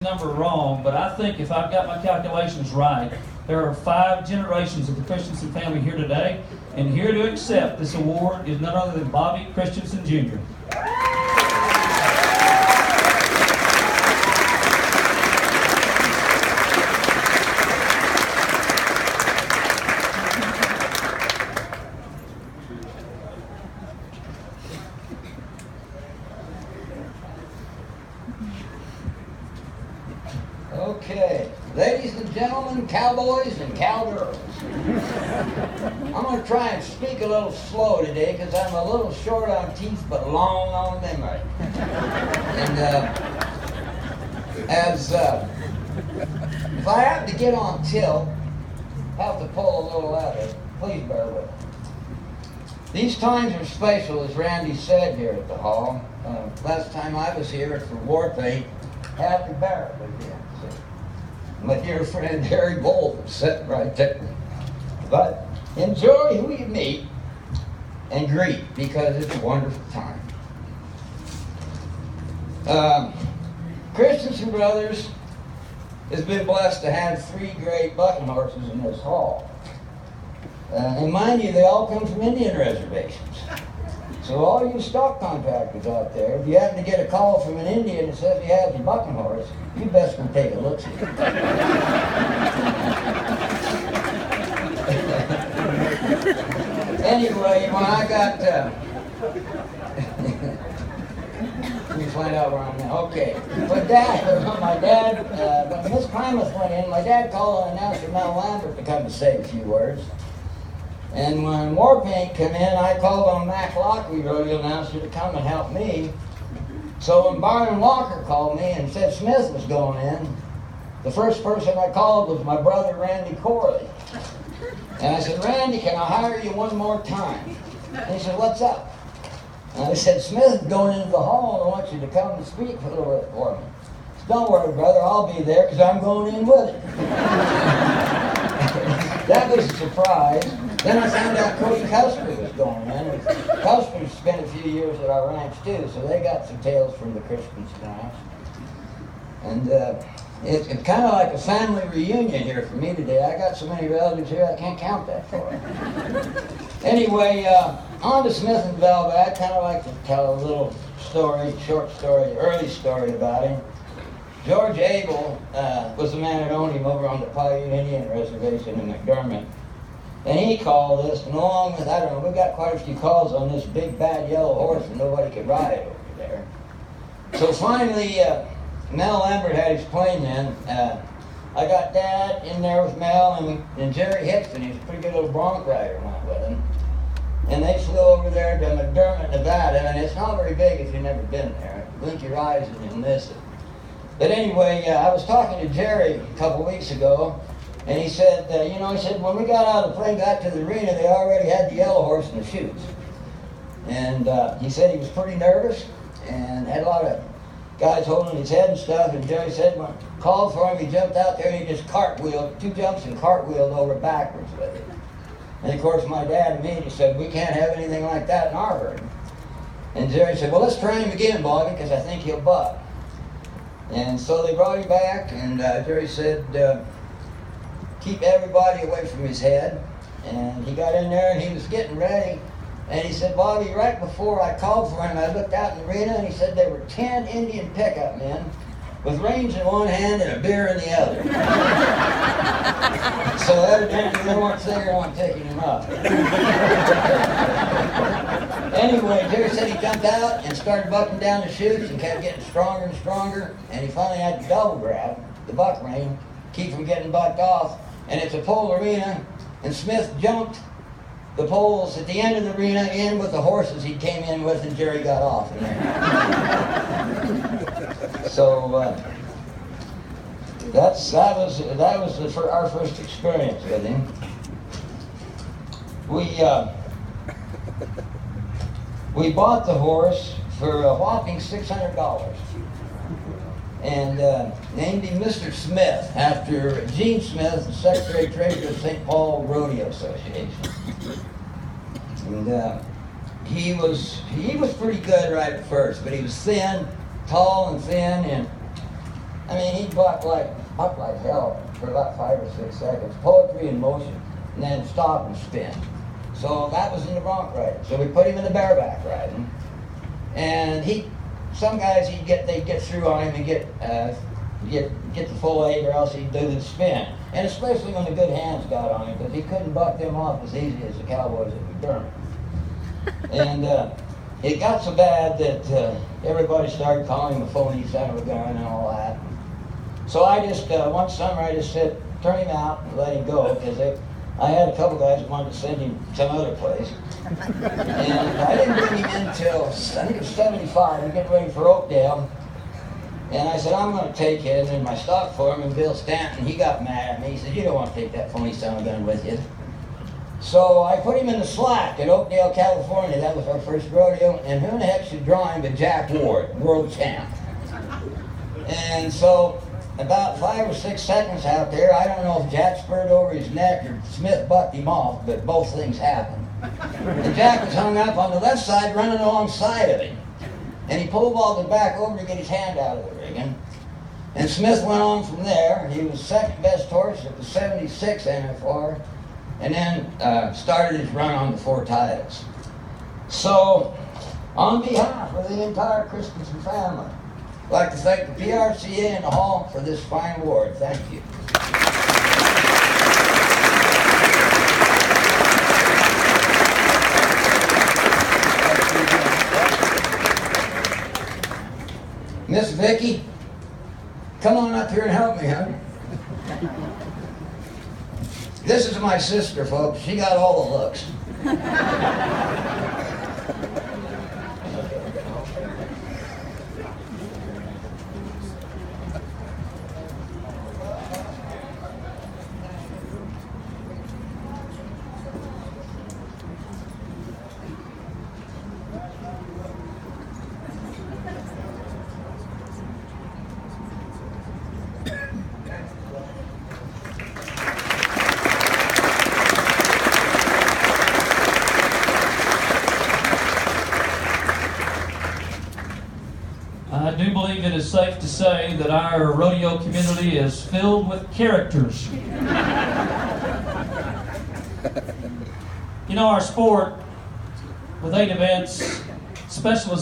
Number wrong, but I think if I've got my calculations right, there are 5 generations of the Christensen family here today, and here to accept this award is none other than Bobby Christensen Jr. Okay, ladies and gentlemen, cowboys and cowgirls. I'm going to try and speak a little slow today because I'm a little short on teeth but long on memory. And if I have to get on tilt, have to pull a little lever, please bear with me. These times are special, as Randy said here at the hall. Last time I was here for war paint, have to bear it with you. My dear friend Harry Bolt was sitting right there. But enjoy who you meet and greet, because it's a wonderful time. Christensen Brothers has been blessed to have 3 great bucking horses in this hall. And mind you, they all come from Indian reservations. So all you stock contractors out there, if you happen to get a call from an Indian that says he has your bucking horse, you best go take a look at it. Anyway, when I got, let me find out where I'm at. Okay, but my dad, when Miss Klamath went in, my dad called on announcer Mel Lambert to come to say a few words. And when Warpaint came in, I called on Mac Lockery, rodeo announcer, to come and help me. So when Byron Walker called me and said Smith was going in, the first person I called was my brother Randy Corley. And I said, Randy, can I hire you one more time? And he said, what's up? And I said, Smith is going into the hall and I want you to come and speak for a little bit for me. He said, don't worry, brother, I'll be there because I'm going in with it. That was a surprise. Then I found out Cody Custer was going in. Custer spent a few years at our ranch too, so they got some tales from the Christensen ranch. And it's kind of like a family reunion here for me today. I got so many relatives here I can't count that far. Anyway, on to Smith and Velvet. I'd kind of like to tell a little story, short story, early story about him. George Abel was the man that owned him over on the Paiute Indian Reservation in McDermott. And he called us, and along with, I don't know, we got quite a few calls on this big bad yellow horse and nobody could ride over there. So finally, Mel Lambert had his plane then. I got Dad in there with Mel, and Jerry Hickson, he's a pretty good little bronc rider, went with him. And they flew over there to McDermott, Nevada, and it's not very big if you've never been there. Blink your eyes and you'll miss it. But anyway, I was talking to Jerry a couple weeks ago, and he said, he said, when we got out of the plane, got to the arena, they already had the yellow horse in the chutes. And he said he was pretty nervous and had a lot of guys holding his head and stuff. And Jerry said, when I called for him, he jumped out there and he just cartwheeled, 2 jumps and cartwheeled over backwards with it. And of course, my dad immediately said, we can't have anything like that in our herd. And Jerry said, well, let's try him again, Bobby, because I think he'll buck. And so they brought him back, and Jerry said, keep everybody away from his head. And he got in there and he was getting ready. And he said, Bobby, right before I called for him, I looked out in the arena and he said there were 10 Indian pickup men with reins in one hand and a beer in the other. So evidently they weren't figuring on picking him up. Anyway, Jerry said he jumped out and started bucking down the chutes and kept getting stronger and stronger. And he finally had to double grab the buck rein, keep from getting bucked off. And it's a pole arena, and Smith jumped the poles at the end of the arena in with the horses he came in with, and Jerry got off in there. So that was our first experience with him. We bought the horse for a whopping $600. And named him Mr. Smith after Gene Smith, the Secretary Treasurer of St. Paul Rodeo Association. And he was pretty good right at first, but he was thin, tall and thin, and I mean, he bucked like hell for about 5 or 6 seconds. Poetry in motion, and then stop and spin. So that was in the bronc riding. So we put him in the bareback riding, and some guys they'd get through on him and get the full 8, or else he'd do the spin. And especially when the good hands got on him, because he couldn't buck them off as easy as the cowboys at McDermott. And it got so bad that everybody started calling him a phony son of a gun and all that. So I just, one summer I just said, turn him out and let him go, because I had a couple guys that wanted to send him some other place. And I didn't bring him in until, I think it was 75, we getting ready for Oakdale. And I said, I'm going to take it. And my stock foreman, Bill Stanton, he got mad at me. He said, you don't want to take that phony son of a gun with you. So I put him in the slack at Oakdale, California. That was our first rodeo. And who in the heck should draw him but Jack Ward, world champ. And so about 5 or 6 seconds out there, I don't know if Jack spurred over his neck or Smith bucked him off, but both things happened. And Jack was hung up on the left side running alongside of him. And he pulled vaulted back over to get his hand out of the rigging. And Smith went on from there. He was second best horse at the 76 NFR, and then started his run on the 4 titles. So, on behalf of the entire Christensen family, I'd like to thank the PRCA and the Hall for this fine award. Thank you. Miss Vicky, come on up here and help me, honey. This is my sister, folks. She got all the looks. I do believe it is safe to say that our rodeo community is filled with characters. You know, our sport, with 8 events, specialization